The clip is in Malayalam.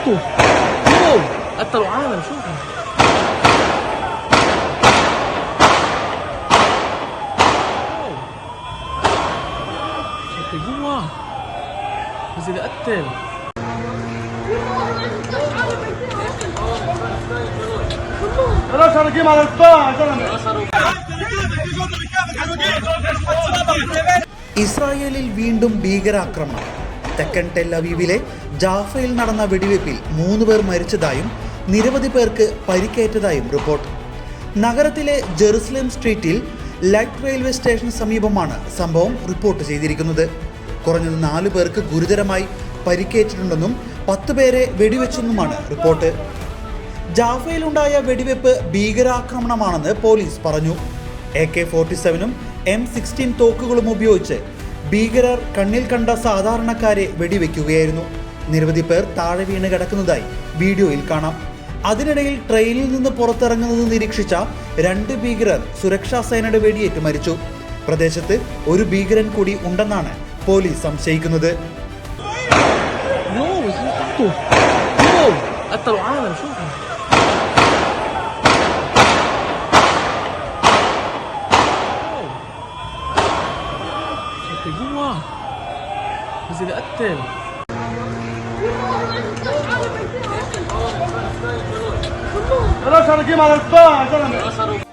شفته شوف قتلوا عالم شوفوا شكل جوا بس اللي قتل ഇസ്രായേലിൽ വീണ്ടും ഭീകരാക്രമണം. തെക്കൻ ടെൽ അവീവിലെ ജാഫയിൽ നടന്ന വെടിവയ്പിൽ 3 പേർ മരിച്ചതായും നിരവധി പേർക്ക് പരിക്കേറ്റതായും റിപ്പോർട്ട്. നഗരത്തിലെ ജെറുസലേം സ്ട്രീറ്റിൽ ലൈറ്റ് റെയിൽവേ സ്റ്റേഷന് സമീപമാണ് സംഭവം റിപ്പോർട്ട് ചെയ്തിരിക്കുന്നത്. കുറഞ്ഞത് 4 പേർക്ക് ഗുരുതരമായി പരിക്കേറ്റിട്ടുണ്ടെന്നും 10 പേരെ വെടിവെച്ചെന്നുമാണ് റിപ്പോർട്ട്. ജാഫയിലുണ്ടായ വെടിവെപ്പ് ഭീകരാക്രമണമാണെന്ന് പോലീസ് പറഞ്ഞു. AK-47 M16 തോക്കുകളും ഉപയോഗിച്ച് ഭീകരർ കണ്ണിൽ കണ്ട സാധാരണക്കാരെ വെടിവെക്കുകയായിരുന്നു. നിരവധി പേർ താഴെ വീണ് കിടക്കുന്നതായി വീഡിയോയിൽ കാണാം. അതിനിടയിൽ ട്രെയിനിൽ നിന്ന് പുറത്തിറങ്ങുന്നത് നിരീക്ഷിച്ച 2 ഭീകരർ സുരക്ഷാ സേനയുടെ വെടിയേറ്റ് മരിച്ചു. പ്രദേശത്ത് ഒരു ഭീകരൻ കൂടി ഉണ്ടെന്നാണ് പോലീസ് സംശയിക്കുന്നത്. جوا بس اللي قتل خلاص انا جيم على الطاعه يا زلمه